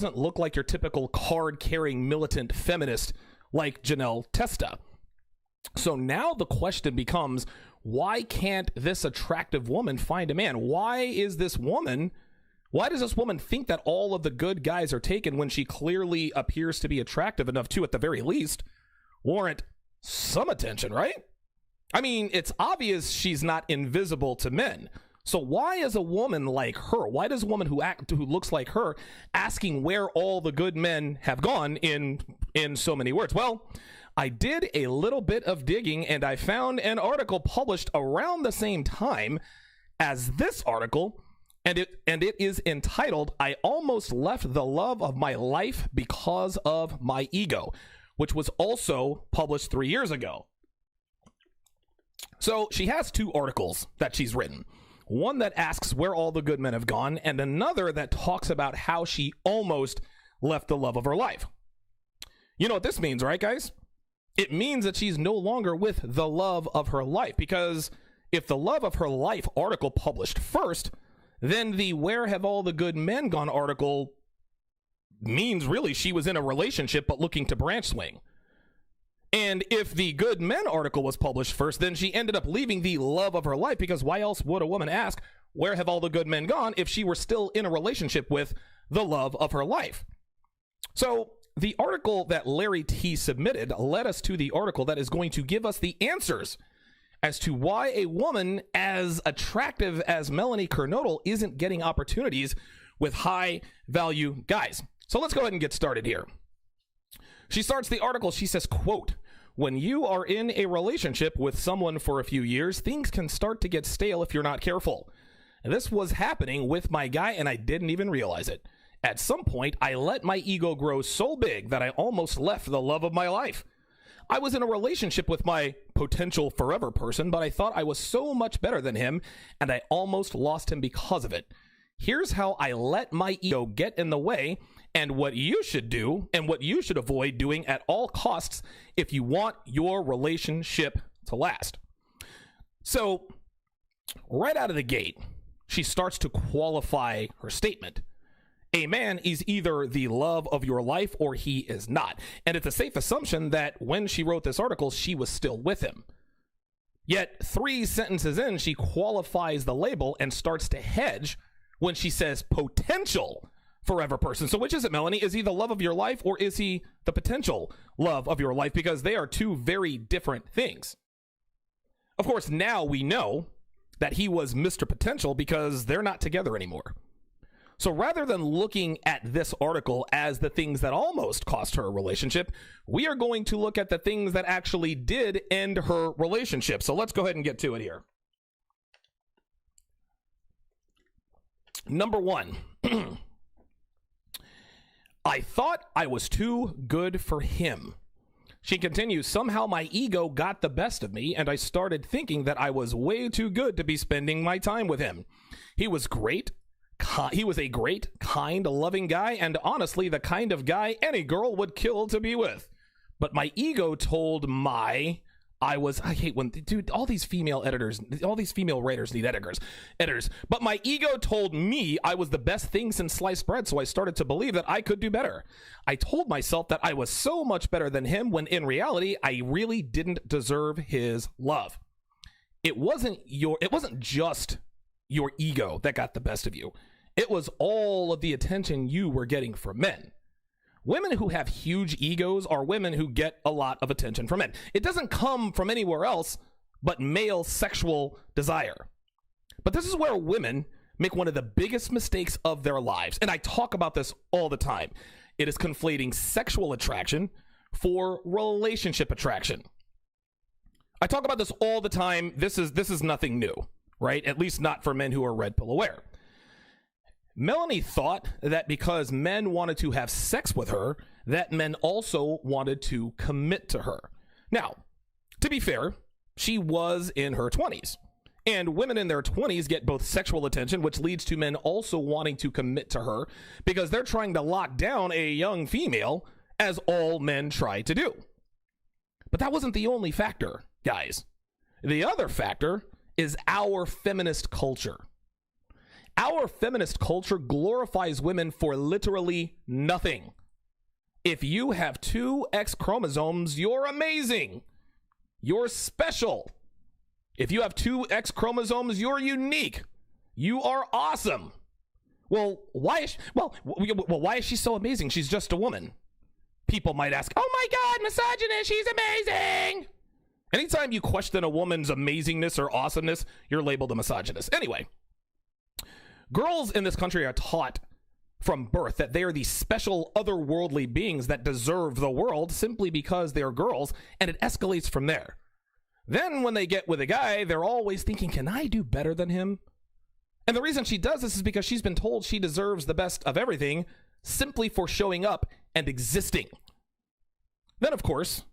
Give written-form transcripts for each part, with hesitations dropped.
doesn't look like your typical card-carrying militant feminist like Janelle Testa. So now the question becomes, why can't this attractive woman find a man? Why does this woman think that all of the good guys are taken when she clearly appears to be attractive enough to, at the very least, warrant some attention, right? I mean, it's obvious she's not invisible to men. So why is a woman like her, why does a woman who looks like her asking where all the good men have gone in so many words? Well, I did a little bit of digging and I found an article published around the same time as this article, and it is entitled, "I Almost Left the Love of My Life Because of My Ego," which was also published 3 years ago. So she has two articles that she's written. One that asks where all the good men have gone, and another that talks about how she almost left the love of her life. You know what this means, right, guys? It means that she's no longer with the love of her life, because if the love of her life article published first, then the where have all the good men gone article means really she was in a relationship but looking to branch swing. And if the good men article was published first, then she ended up leaving the love of her life, because why else would a woman ask, where have all the good men gone, if she were still in a relationship with the love of her life? So the article that Larry T submitted led us to the article that is going to give us the answers as to why a woman as attractive as Melanie Kernodle isn't getting opportunities with high value guys. So let's go ahead and get started here. She starts the article, she says, quote, "When you are in a relationship with someone for a few years, things can start to get stale if you're not careful. And this was happening with my guy and I didn't even realize it. At some point, I let my ego grow so big that I almost left the love of my life. I was in a relationship with my potential forever person, but I thought I was so much better than him and I almost lost him because of it. Here's how I let my ego get in the way, and what you should do and what you should avoid doing at all costs if you want your relationship to last." So right out of the gate, she starts to qualify her statement. A man is either the love of your life or he is not. And it's a safe assumption that when she wrote this article, she was still with him. Yet 3 sentences in, she qualifies the label and starts to hedge when she says potential forever person. So which is it, Melanie? Is he the love of your life or is he the potential love of your life? Because they are two very different things. Of course, now we know that he was Mr. Potential because they're not together anymore. So rather than looking at this article as the things that almost cost her a relationship, we are going to look at the things that actually did end her relationship. So let's go ahead and get to it here. Number 1. I thought I was too good for him. She continues, somehow my ego got the best of me and I started thinking that I was way too good to be spending my time with him. He was great. He was a great, kind, loving guy, and honestly, the kind of guy any girl would kill to be with. But my ego told I hate when, dude, all these female writers need editors. But my ego told me I was the best thing since sliced bread, so I started to believe that I could do better. I told myself that I was so much better than him, when in reality, I really didn't deserve his love. It wasn't just your ego that got the best of you. It was all of the attention you were getting from men. Women who have huge egos are women who get a lot of attention from men. It doesn't come from anywhere else but male sexual desire. But this is where women make one of the biggest mistakes of their lives. And I talk about this all the time. It is conflating sexual attraction for relationship attraction. I talk about this all the time. This is nothing new, right? At least not for men who are red pill aware. Melanie thought that because men wanted to have sex with her, that men also wanted to commit to her. Now, to be fair, she was in her 20s. And women in their 20s get both sexual attention, which leads to men also wanting to commit to her because they're trying to lock down a young female, as all men try to do. But that wasn't the only factor, guys. The other factor is our feminist culture. Our feminist culture glorifies women for literally nothing. If you have 2 X chromosomes, you're amazing. You're special. If you have 2 X chromosomes, you're unique. You are awesome. Well, why is she so amazing? She's just a woman. People might ask, oh my God, misogynist, she's amazing. Anytime you question a woman's amazingness or awesomeness, you're labeled a misogynist. Anyway, girls in this country are taught from birth that they are these special otherworldly beings that deserve the world simply because they're girls, and it escalates from there. Then when they get with a guy, they're always thinking, can I do better than him? And the reason she does this is because she's been told she deserves the best of everything simply for showing up and existing. Then, of course,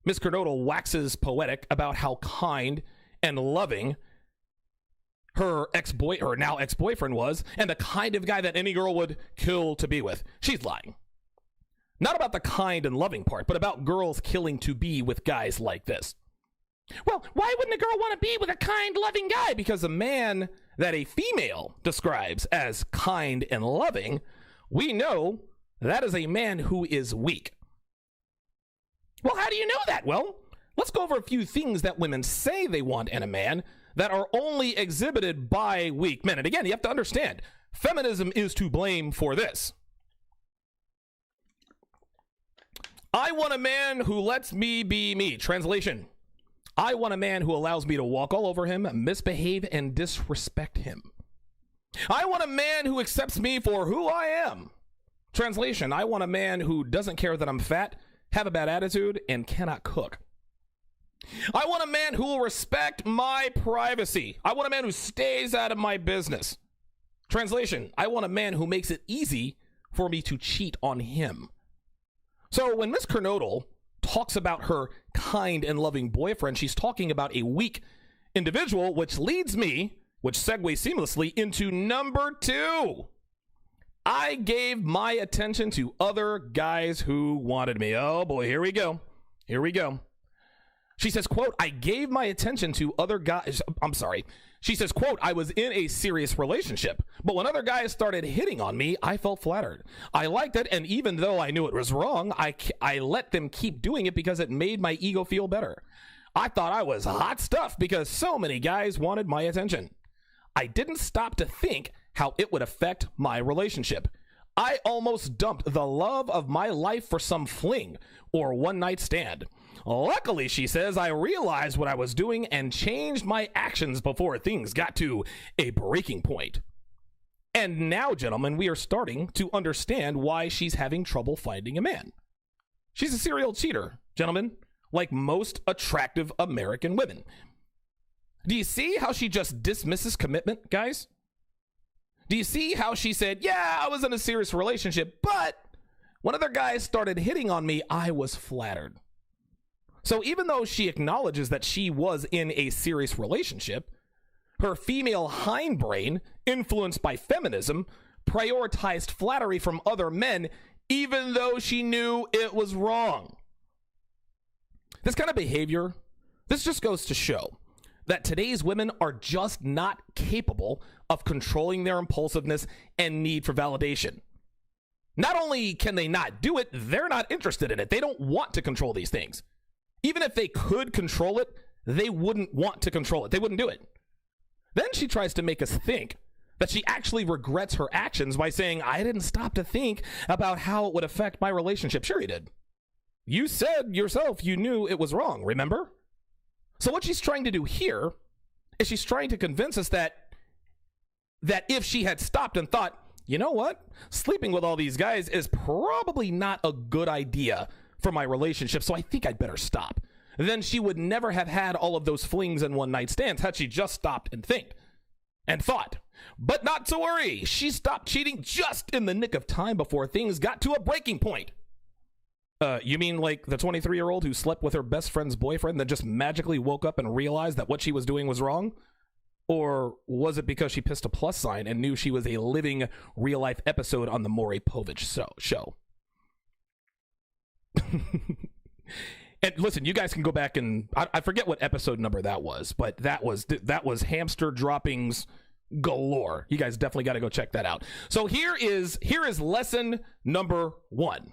Miss Kernodle waxes poetic about how kind and loving her now ex-boyfriend was, and the kind of guy that any girl would kill to be with. She's lying. Not about the kind and loving part, but about girls killing to be with guys like this. Well, why wouldn't a girl want to be with a kind, loving guy? Because a man that a female describes as kind and loving, we know that is a man who is weak. Well, how do you know that? Well, let's go over a few things that women say they want in a man that are only exhibited by weak men. And again, you have to understand, feminism is to blame for this. I want a man who lets me be me. Translation: I want a man who allows me to walk all over him, misbehave, and disrespect him. I want a man who accepts me for who I am. Translation: I want a man who doesn't care that I'm fat, have a bad attitude, and cannot cook. I want a man who will respect my privacy. I want a man who stays out of my business. Translation: I want a man who makes it easy for me to cheat on him. So when Miss Kernodle talks about her kind and loving boyfriend, she's talking about a weak individual, which segues seamlessly into number 2. I gave my attention to other guys who wanted me. Oh boy, here we go. She says, quote, I gave my attention to other guys. She says, quote, I was in a serious relationship, but when other guys started hitting on me, I felt flattered. I liked it, and even though I knew it was wrong, I let them keep doing it because it made my ego feel better. I thought I was hot stuff because so many guys wanted my attention. I didn't stop to think how it would affect my relationship. I almost dumped the love of my life for some fling or one-night stand. Luckily, she says, I realized what I was doing and changed my actions before things got to a breaking point. And now, gentlemen, we are starting to understand why she's having trouble finding a man. She's a serial cheater, gentlemen, like most attractive American women. Do you see how she just dismisses commitment, guys? Do you see how she said, yeah, I was in a serious relationship, but when other guys started hitting on me, I was flattered. So even though she acknowledges that she was in a serious relationship, her female hindbrain, influenced by feminism, prioritized flattery from other men, even though she knew it was wrong. This kind of behavior, this just goes to show that today's women are just not capable of controlling their impulsiveness and need for validation. Not only can they not do it, they're not interested in it. They don't want to control these things. Even if they could control it, they wouldn't want to control it. They wouldn't do it. Then she tries to make us think that she actually regrets her actions by saying, I didn't stop to think about how it would affect my relationship. Sure you did. You said yourself you knew it was wrong, remember? So what she's trying to do here is she's trying to convince us that if she had stopped and thought, you know what? Sleeping with all these guys is probably not a good idea for my relationship, so I think I'd better stop. Then she would never have had all of those flings and one-night stands had she just stopped and thought. But not to worry, she stopped cheating just in the nick of time before things got to a breaking point. You mean like the 23-year-old who slept with her best friend's boyfriend then just magically woke up and realized that what she was doing was wrong? Or was it because she pissed a plus sign and knew she was a living, real-life episode on the Maury Povich show? And listen, you guys can go back and I forget what episode number that was, but that was hamster droppings galore. You guys definitely got to go check that out. So here is lesson number 1.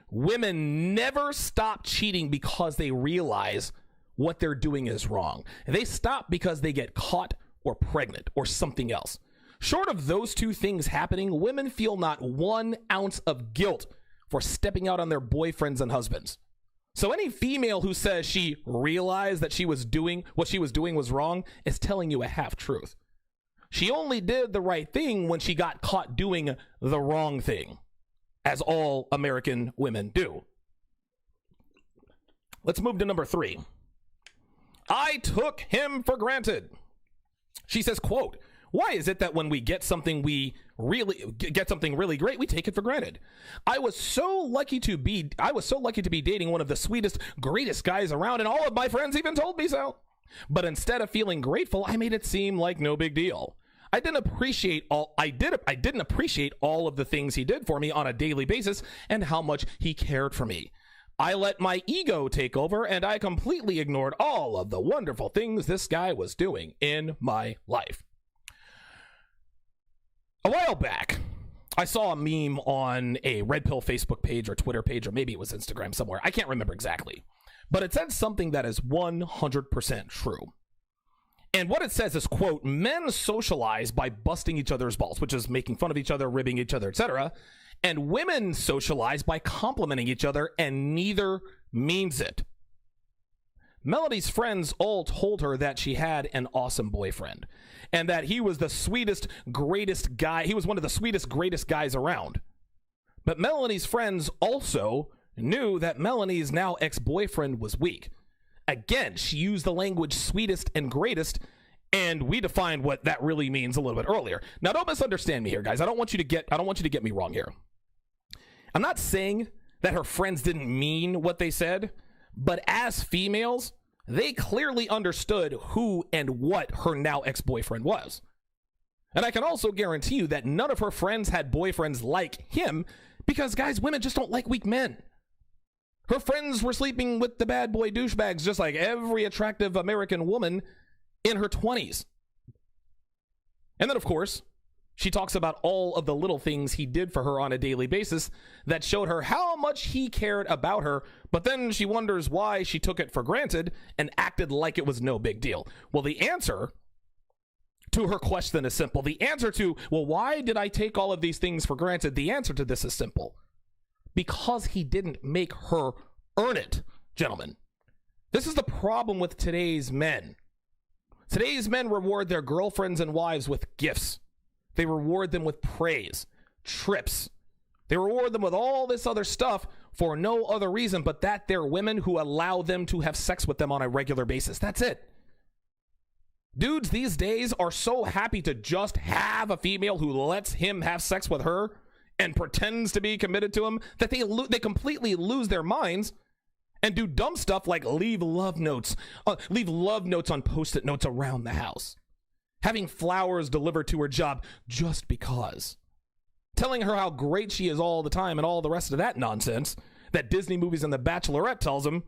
Women never stop cheating because they realize what they're doing is wrong. They stop because they get caught or pregnant or something else. Short of those two things happening, women feel not 1 ounce of guilt for stepping out on their boyfriends and husbands. So any female who says she realized that what she was doing was wrong is telling you a half-truth. She only did the right thing when she got caught doing the wrong thing, as all American women do. Let's move to number 3. I took him for granted. She says, quote, "Why is it that when we get something really great, we take it for granted? I was so lucky to be dating one of the sweetest, greatest guys around, and all of my friends even told me so. But instead of feeling grateful, I made it seem like no big deal. I didn't appreciate all of the things he did for me on a daily basis and how much he cared for me. I let my ego take over, and I completely ignored all of the wonderful things this guy was doing in my life." A while back, I saw a meme on a Red Pill Facebook page or Twitter page, or maybe it was Instagram somewhere. I can't remember exactly. But it said something that is 100% true. And what it says is, quote, "Men socialize by busting each other's balls," which is making fun of each other, ribbing each other, etc. "And women socialize by complimenting each other, and neither means it." Melody's friends all told her that she had an awesome boyfriend and that he was the sweetest, greatest guy. He was one of the sweetest, greatest guys around. But Melody's friends also knew that Melanie's now ex-boyfriend was weak. Again, she used the language sweetest and greatest, and we defined what that really means a little bit earlier. Now, don't misunderstand me here, guys. I don't want you to get me wrong here. I'm not saying that her friends didn't mean what they said, but as females, they clearly understood who and what her now ex-boyfriend was. And I can also guarantee you that none of her friends had boyfriends like him, because, guys, women just don't like weak men. Her friends were sleeping with the bad boy douchebags just like every attractive American woman in her 20s. And then, of course, she talks about all of the little things he did for her on a daily basis that showed her how much he cared about her, but then she wonders why she took it for granted and acted like it was no big deal. Well, the answer to her question is simple. The answer to, well, why did I take all of these things for granted? The answer to this is simple. Because he didn't make her earn it, gentlemen. This is the problem with today's men. Today's men reward their girlfriends and wives with gifts. They reward them with praise, trips. They reward them with all this other stuff for no other reason but that they're women who allow them to have sex with them on a regular basis. That's it. Dudes these days are so happy to just have a female who lets him have sex with her and pretends to be committed to him that they completely lose their minds and do dumb stuff like leave love notes on Post-it notes around the house, having flowers delivered to her job just because, telling her how great she is all the time and all the rest of that nonsense that Disney movies and The Bachelorette tells them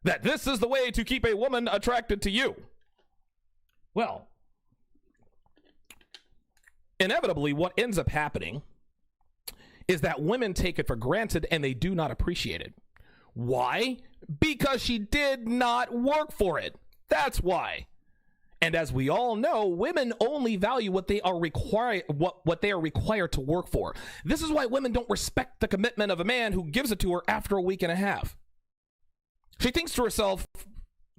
that this is the way to keep a woman attracted to you. Well, inevitably, what ends up happening is that women take it for granted and they do not appreciate it. Why? Because she did not work for it. That's why. And as we all know, women only value what they are required to work for. This is why women don't respect the commitment of a man who gives it to her after a week and a half. She thinks to herself,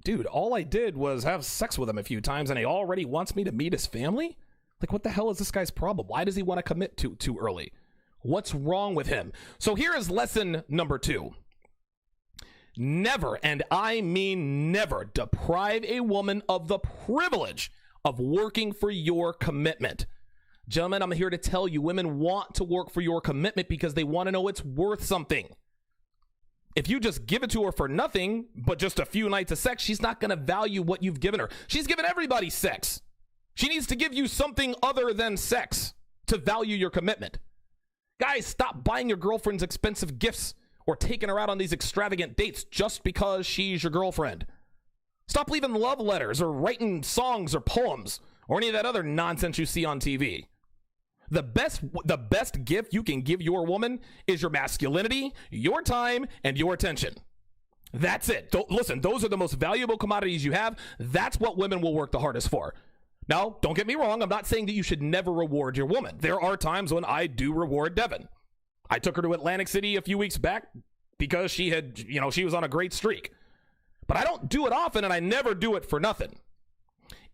dude, all I did was have sex with him a few times and he already wants me to meet his family? Like, what the hell is this guy's problem? Why does he want to commit too early? What's wrong with him? So here is lesson number 2. Never, and I mean never, deprive a woman of the privilege of working for your commitment. Gentlemen, I'm here to tell you, women want to work for your commitment because they want to know it's worth something. If you just give it to her for nothing, but just a few nights of sex, she's not going to value what you've given her. She's given everybody sex. She needs to give you something other than sex to value your commitment. Guys, stop buying your girlfriend's expensive gifts or taking her out on these extravagant dates just because she's your girlfriend. Stop leaving love letters or writing songs or poems or any of that other nonsense you see on TV. The best gift you can give your woman is your masculinity, your time, and your attention. That's it. Listen, those are the most valuable commodities you have. That's what women will work the hardest for. Now, don't get me wrong. I'm not saying that you should never reward your woman. There are times when I do reward Devin. I took her to Atlantic City a few weeks back because she was on a great streak. But I don't do it often, and I never do it for nothing.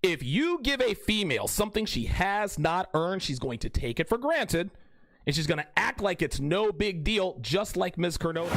If you give a female something she has not earned, she's going to take it for granted, and she's going to act like it's no big deal, just like Ms. Curnota.